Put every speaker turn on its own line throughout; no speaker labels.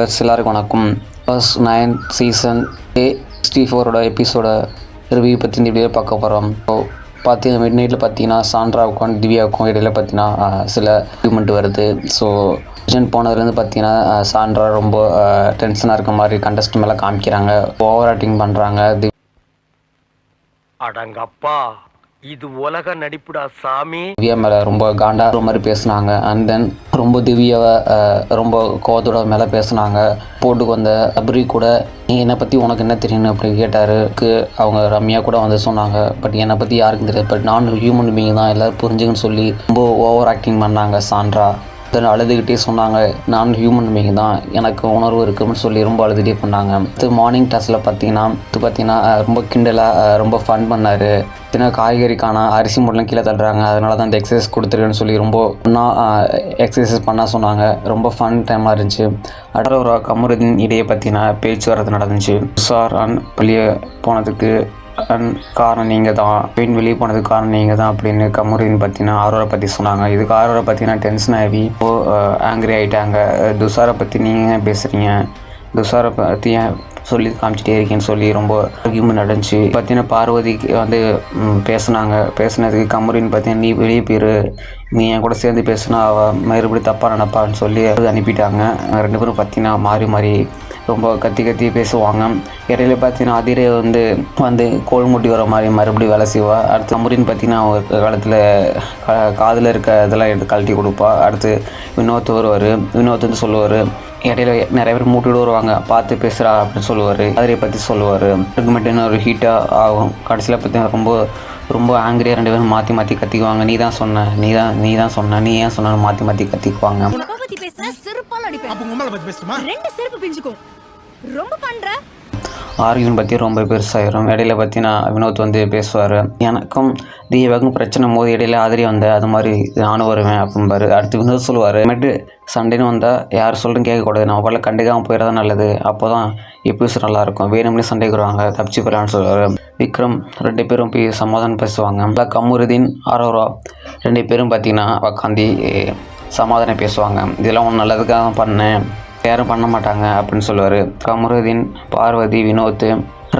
Viewers எல்லாருக்கும் வணக்கம். Bus 9 season A64 எபிசோட ரிவ்யூ பற்றி இந்த வீடியோ பார்க்க போகிறோம். ஸோ பார்த்தீங்கன்னா மிட் நைட்டில் பார்த்தீங்கன்னா சாண்ட்ராவுக்கும் திவ்யாவுக்கும் இடையில பார்த்தீங்கன்னா சில ஆர்கியூமெண்ட் வருது. ஸோ போனதுலேருந்து பார்த்தீங்கன்னா சாண்ட்ரா ரொம்ப டென்ஷனாக இருக்க மாதிரி கண்டஸ்ட் மேலே காமிக்கிறாங்க, ஓவர் ஆக்டிங் பண்ணுறாங்க.
அடங்கப்பா, இது உலக நடிப்புடா சாமி.
திவ்யா மேலே ரொம்ப காண்டா மாதிரி பேசுனாங்க. அண்ட் தென் ரொம்ப திவ்யாவை ரொம்ப கோவத்தோட மேலே பேசுனாங்க. போட்டுக்கு வந்த அப்ரி கூட நீ என்னை பற்றி உனக்கு என்ன தெரியும்னு அப்படி கேட்டார். அவங்க ரம்யா கூட வந்து சொன்னாங்க, பட் என்னை பற்றி யாருக்கும் தெரியாது, பட் நான் ஹியூமன் பீயிங் தான், எல்லோரும் புரிஞ்சுங்கன்னு சொல்லி ரொம்ப ஓவர் ஆக்டிங் பண்ணாங்க சாண்ட்ரா. தென் அழுதுகிட்டே சொன்னாங்க, நான் ஹியூமன் பீயிங் தான், எனக்கு உணர்வு இருக்குன்னு சொல்லி ரொம்ப அழுதுகிட்டே பண்ணாங்க. இது மார்னிங் டாஸில் பார்த்தீங்கன்னா ரொம்ப கிண்டலாக ரொம்ப ஃபன் பண்ணார். காய்கறிக்கான அரிசி மூட்டெலாம் கீழே தள்ளுறாங்க, அதனால தான் இந்த எக்ஸசைஸ் கொடுத்துருக்குன்னு சொல்லி ரொம்ப எக்ஸசைஸ் பண்ண சொன்னாங்க. ரொம்ப ஃபன் டைமாக இருந்துச்சு. ஒரு கமருதீன் இடையே பார்த்தீங்கன்னா பேச்சுவார்த்தை நடந்துச்சு. சார் வெளியே போனதுக்கு காரணம் நீங்கள் தான், பெண் வெளியே போனதுக்கு காரணம் நீங்கள் தான் அப்படின்னு கமருதீன் பார்த்தீங்கன்னா ஆரோரை பற்றி சொன்னாங்க. இதுக்கு ஆரோரை பார்த்தீங்கன்னா டென்ஷன் ஆகி ஆங்கிரி ஆகிட்டாங்க. துஷாரை பற்றி நீங்கள் பேசுகிறீங்க, துஷாரை பற்றி சொல்லி காமிச்சிட்டே இருக்கேன்னு சொல்லி ரொம்ப ஆர்கியூமெண்ட் நடந்துச்சு. பார்த்தீங்கன்னா பார்வதிக்கு வந்து பேசுனதுக்கு கமருதீன் பார்த்தீங்கன்னா நீ வெளியே போயிரு, நீ என் கூட சேர்ந்து பேசுனா அவள் மறுபடியும் தப்பாக நினைப்பான்னு சொல்லி அனுப்பிட்டாங்க. ரெண்டு பேரும் பார்த்தீங்கன்னா மாறி மாறி ரொம்ப கத்தி பேசுவாங்க. இடையில பார்த்தீங்கன்னா அதிரே வந்து கோல் முட்டி வர மாதிரி மறுபடியும் வேலை செய்வா. அடுத்து கமருதீன் பார்த்தீங்கன்னா அவங்க காலத்தில் காதில் இருக்க இதெல்லாம் எடுத்து கழட்டி கொடுப்பா. அடுத்து வினோத் வருவார். வினோத் வந்து சொல்லுவார், இடையில நிறைய பேர் மூட்டிட்டு வருவாங்க, பார்த்து பேசுகிறா அப்படின்னு சொல்லுவார். அதிரை பற்றி சொல்லுவார். அதுக்கு மட்டும் ஒரு ஹீட்டாக ஆகும். கடைசியில் பார்த்தீங்கன்னா ரொம்ப ஆங்கிரியாக ரெண்டு பேரும் மாற்றி கத்திக்குவாங்க. நீ தான் சொன்ன, நீ ஏன் சொன்ன மாற்றி கத்திக்குவாங்க. ஆர்கியூமெண்ட் பற்றி ரொம்ப பெருசாகிடும். இடையில பார்த்தீங்கன்னா வினோத் வந்து பேசுவார், எனக்கும் தீபாவுக்கும் பிரச்சனை போது இடையில ஆதிரி அது மாதிரி நானும் வருவேன் அப்படின்பாரு. அடுத்து வினோத் சொல்லுவார், மேட்டு சண்டைன்னு வந்தால் யார் சொல்கிறேன்னு கேட்கக்கூடாது, நம்ம பாட்டில் கண்டுக்காமல் போயிடதான் நல்லது, அப்போ தான் எபிசோட் நல்லாயிருக்கும், வேணும்னே சண்டைக்கு வருவாங்க, தப்பிச்சு போயிடலான்னு சொல்லுவார். விக்ரம் ரெண்டு பேரும் போய் சமாதானம் பேசுவாங்க. கமருதீன் ஆரோரா ரெண்டு பேரும் பார்த்தீங்கன்னா உக்காந்தி சமாதானம் பேசுவாங்க. இதெல்லாம் ஒன்று நல்லதுக்காக பண்ணேன், யாரும் பண்ண மாட்டாங்க அப்படின்னு சொல்லுவார். கமருதீன், பார்வதி, வினோத்,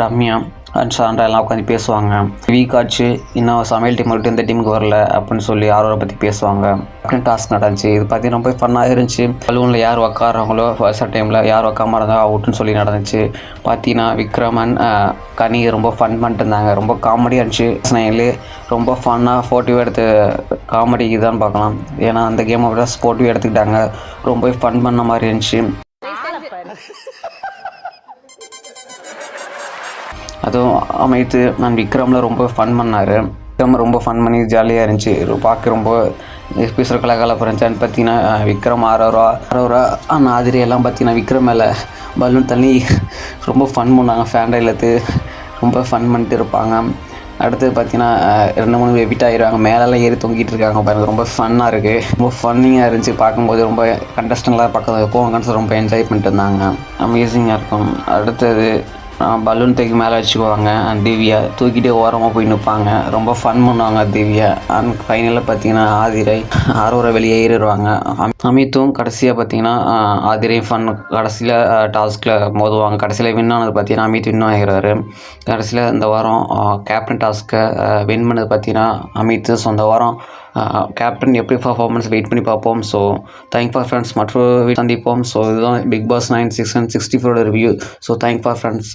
ரம்யா அண்ட் சாண்ட்ரா எல்லாம் உட்காந்து பேசுவாங்க. வீக்காச்சு இன்னும் சமையல் டீம் மட்டும் இந்த டீமுக்கு வரல அப்படின்னு சொல்லி ஆரோரை பற்றி பேசுவாங்க. அப்படின்னு டாஸ்க் நடந்துச்சு. இது பார்த்தீங்கன்னா ரொம்ப ஃபன்னாக இருந்துச்சு. பலூனில் யார் உக்காடுறாங்களோ ஃபர்ஸ்ட் டைமில் யார் உக்காம இருந்தால் அவுட்டுன்னு சொல்லி நடந்துச்சு. பார்த்தீங்கன்னா விக்ரமன் கனி ரொம்ப ஃபன் பண்ணிட்டு இருந்தாங்க. ரொம்ப காமெடியாக இருந்துச்சு. ஸ்னைலு ரொம்ப ஃபன்னாக ஸ்போர்ட்டிவாக எடுத்து காமெடிக்கு தான் பார்க்கலாம். ஏன்னா அந்த கேமை விட ஸ்போர்ட்டிவாக எடுத்துக்கிட்டாங்க. ரொம்ப ஃபன் பண்ண மாதிரி இருந்துச்சு. அதுவும் அமைத்து நான் விக்ரமில் ரொம்ப ஃபன் பண்ணார். விக்ரம் ரொம்ப ஃபன் பண்ணி ஜாலியாக இருந்துச்சு. பார்க்க ரொம்ப எபிசோட் கலகலப்பாக இருந்துச்சு. பார்த்தீங்கன்னா விக்ரம் ஆரோரா ஆதிரி எல்லாம் பார்த்தீங்கன்னா விக்ரம் மேலே பலூன் தள்ளி ரொம்ப ஃபன் பண்ணாங்க. ஃபேண்டை இழுத்து ரொம்ப ஃபன் பண்ணிட்டு இருப்பாங்க. அடுத்து பார்த்தீங்கன்னா 2-3 எவிட் ஆகிடுவாங்க, மேலெல்லாம் ஏறி தொங்கிட்டு இருக்காங்க பாருங்கள். ரொம்ப ஃபன்னாக இருக்குது, ரொம்ப ஃபன்னிங்காக இருந்துச்சு. பார்க்கும்போது ரொம்ப கண்டஸ்டன்ட்லாம் பக்கத்தில் போவாங்கன்னு ரொம்ப என்ஜாய் பண்ணிட்டு இருந்தாங்க. அமேசிங்காக இருக்கும். அடுத்தது பலூன் தூக்கி மேலே வச்சுக்குவாங்க. திவ்யா தூக்கிட்டே ஓரமாக போய் நிற்பாங்க. ரொம்ப ஃபன் பண்ணுவாங்க திவ்யா. அண்ட் ஃபைனலில் பார்த்தீங்கன்னா ஆரோரை வெளியே ஏறிடுவாங்க. அமித்தும் கடைசியாக பார்த்தீங்கன்னா ஆதிரை ஃபன் கடைசியில் டாஸ்கில் மோதுவாங்க. கடைசியில் வின் ஆனது பார்த்தீங்கன்னா அமித் வின் ஆகிறாரு. கடைசியில் இந்த வாரம் கேப்டன் டாஸ்க்கை வின் பண்ணது பார்த்தீங்கன்னா அமித். ஸோ இந்த வாரம் கேப்டன் எப்படி பர்ஃபார்மன்ஸ் வெயிட் பண்ணி பார்ப்போம். ஸோ தேங்க் ஃபார் ஃப்ரெண்ட்ஸ், மற்றொரு சந்திப்போம். ஸோ இதுதான் Bigg Boss 9 season 64 review. So thank for friends.